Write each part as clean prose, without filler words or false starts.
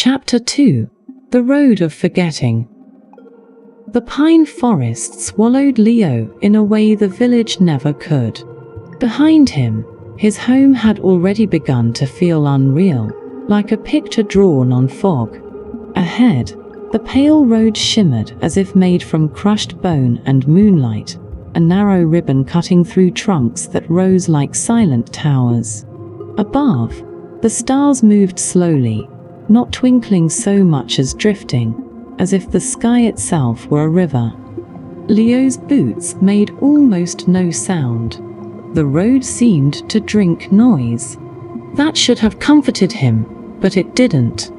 Chapter 2: The Road of Forgetting. The pine forest swallowed Leo in a way the village never could. Behind him, his home had already begun to feel unreal, like a picture drawn on fog. Ahead, the pale road shimmered as if made from crushed bone and moonlight, a narrow ribbon cutting through trunks that rose like silent towers. Above, the stars moved slowly, not twinkling so much as drifting, as if the sky itself were a river. Leo's boots made almost no sound. The road seemed to drink noise. That should have comforted him, but it didn't.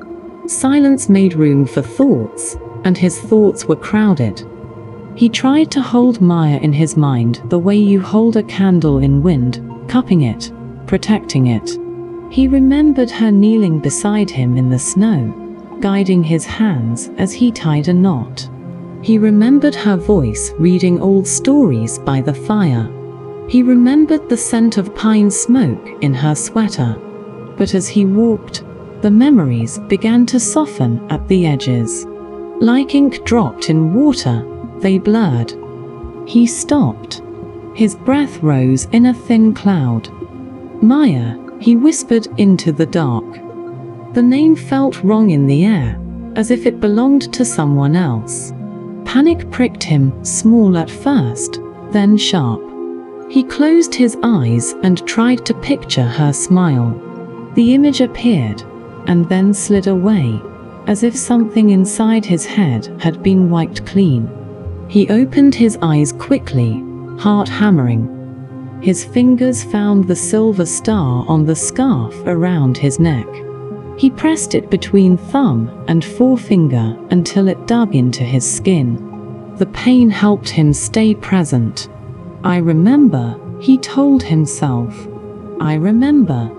Silence made room for thoughts, and his thoughts were crowded. He tried to hold Maya in his mind the way you hold a candle in wind, cupping it, protecting it. He remembered her kneeling beside him in the snow, guiding his hands as he tied a knot. He remembered her voice reading old stories by the fire. He remembered the scent of pine smoke in her sweater. But as he walked, the memories began to soften at the edges. Like ink dropped in water, they blurred. He stopped. His breath rose in a thin cloud. Maya, he whispered into the dark. The name felt wrong in the air, as if it belonged to someone else. Panic pricked him, small at first, then sharp. He closed his eyes and tried to picture her smile. The image appeared, and then slid away, as if something inside his head had been wiped clean. He opened his eyes quickly, heart hammering. His fingers found the silver star on the scarf around his neck. He pressed it between thumb and forefinger until it dug into his skin. The pain helped him stay present. "I remember," he told himself. "I remember."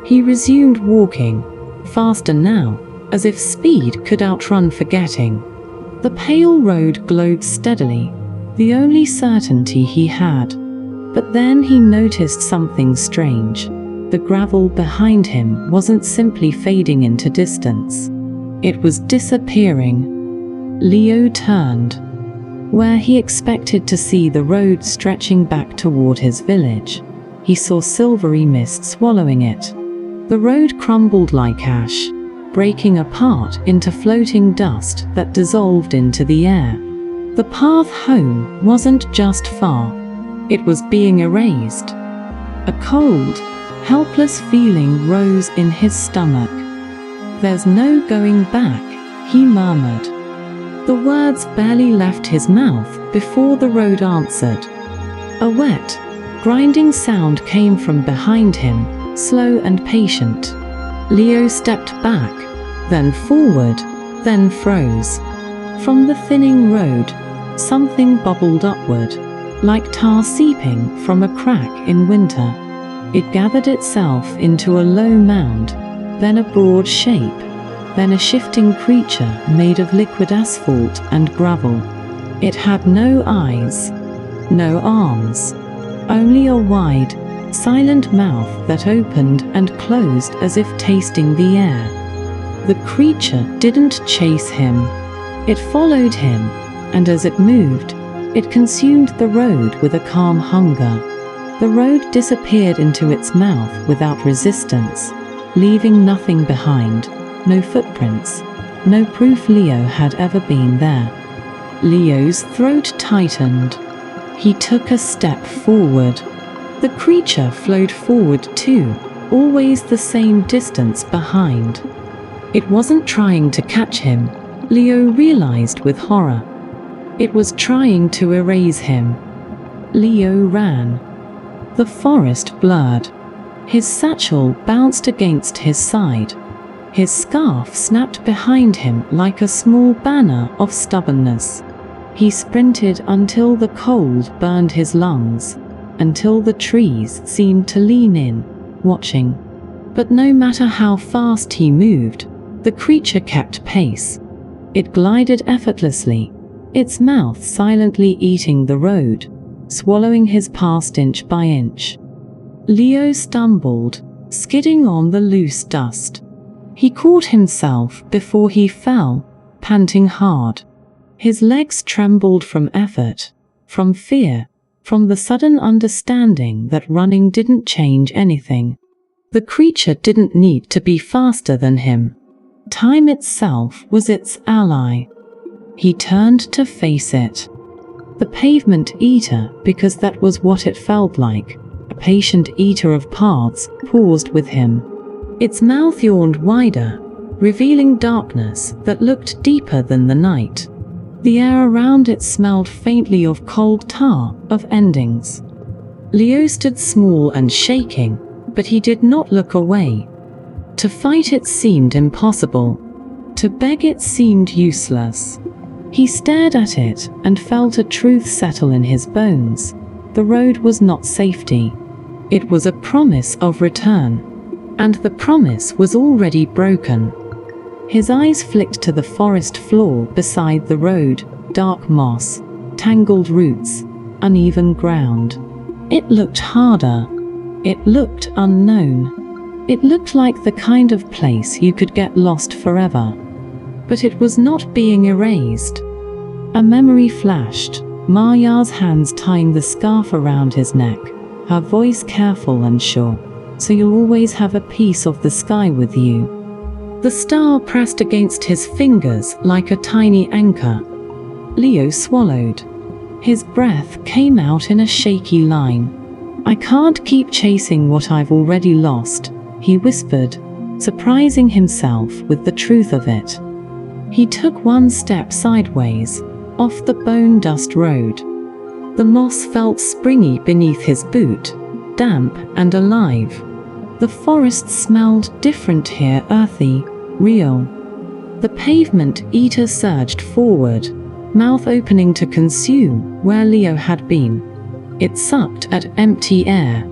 He resumed walking, faster now, as if speed could outrun forgetting. The pale road glowed steadily, the only certainty he had. But then he noticed something strange. The gravel behind him wasn't simply fading into distance. It was disappearing. Leo turned. Where he expected to see the road stretching back toward his village, he saw silvery mist swallowing it. The road crumbled like ash, breaking apart into floating dust that dissolved into the air. The path home wasn't just far. It was being erased. A cold, helpless feeling rose in his stomach. "There's no going back," he murmured. The words barely left his mouth before the road answered. A wet, grinding sound came from behind him, slow and patient. Leo stepped back, then forward, then froze. From the thinning road, something bubbled upward, like tar seeping from a crack in winter. It gathered itself into a low mound, then a broad shape, then a shifting creature made of liquid asphalt and gravel. It had no eyes, no arms, only a wide, silent mouth that opened and closed as if tasting the air. The creature didn't chase him. It followed him, and as it moved, it consumed the road with a calm hunger. The road disappeared into its mouth without resistance, leaving nothing behind, no footprints, no proof Leo had ever been there. Leo's throat tightened. He took a step forward. The creature flowed forward too, always the same distance behind. It wasn't trying to catch him, Leo realized with horror. It was trying to erase him. Leo ran. The forest blurred. His satchel bounced against his side. His scarf snapped behind him like a small banner of stubbornness. He sprinted until the cold burned his lungs, until the trees seemed to lean in, watching. But no matter how fast he moved, the creature kept pace. It glided effortlessly, its mouth silently eating the road, swallowing his past inch by inch. Leo stumbled, skidding on the loose dust. He caught himself before he fell, panting hard. His legs trembled from effort, from fear, from the sudden understanding that running didn't change anything. The creature didn't need to be faster than him. Time itself was its ally. He turned to face it. The Pavement Eater, because that was what it felt like, a patient eater of paths, paused with him. Its mouth yawned wider, revealing darkness that looked deeper than the night. The air around it smelled faintly of cold tar, of endings. Leo stood small and shaking, but he did not look away. To fight it seemed impossible. To beg it seemed useless. He stared at it and felt a truth settle in his bones. The road was not safety. It was a promise of return. And the promise was already broken. His eyes flicked to the forest floor beside the road, dark moss, tangled roots, uneven ground. It looked harder. It looked unknown. It looked like the kind of place you could get lost forever. But it was not being erased. A memory flashed, Marya's hands tying the scarf around his neck, her voice careful and sure. So you'll always have a piece of the sky with you. The star pressed against his fingers like a tiny anchor. Leo swallowed. His breath came out in a shaky line. "I can't keep chasing what I've already lost," he whispered, surprising himself with the truth of it. He took one step sideways, off the bone dust road. The moss felt springy beneath his boot, damp and alive. The forest smelled different here, earthy, real. The Pavement Eater surged forward, mouth opening to consume where Leo had been. It sucked at empty air.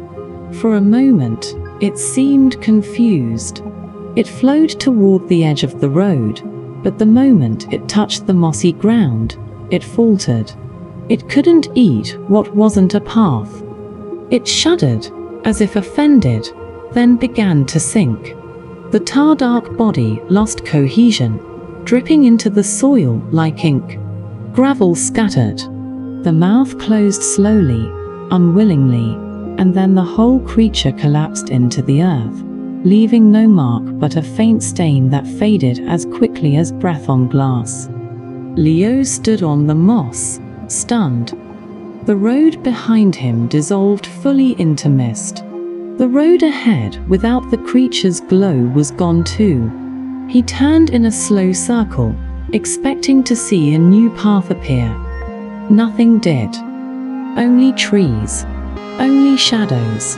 For a moment, it seemed confused. It flowed toward the edge of the road, but the moment it touched the mossy ground, it faltered. It couldn't eat what wasn't a path. It shuddered, as if offended, then began to sink. The tar-dark body lost cohesion, dripping into the soil like ink. Gravel scattered. The mouth closed slowly, unwillingly, and then the whole creature collapsed into the earth, leaving no mark but a faint stain that faded as quickly as breath on glass. Leo stood on the moss, stunned. The road behind him dissolved fully into mist. The road ahead, without the creature's glow, was gone too. He turned in a slow circle, expecting to see a new path appear. Nothing did. Only trees. Only shadows.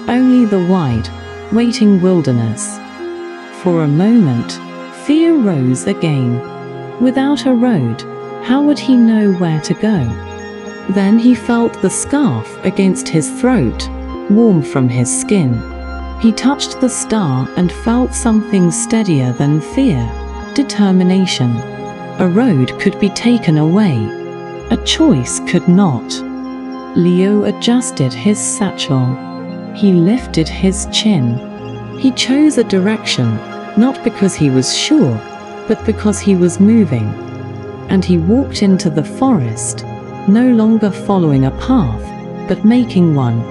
Only the wide, waiting wilderness. For a moment, fear rose again. Without a road, how would he know where to go? Then he felt the scarf against his throat, warm from his skin. He touched the star and felt something steadier than fear, determination. A road could be taken away. A choice could not. Leo adjusted his satchel. He lifted his chin. He chose a direction, not because he was sure, but because he was moving. And he walked into the forest, no longer following a path, but making one.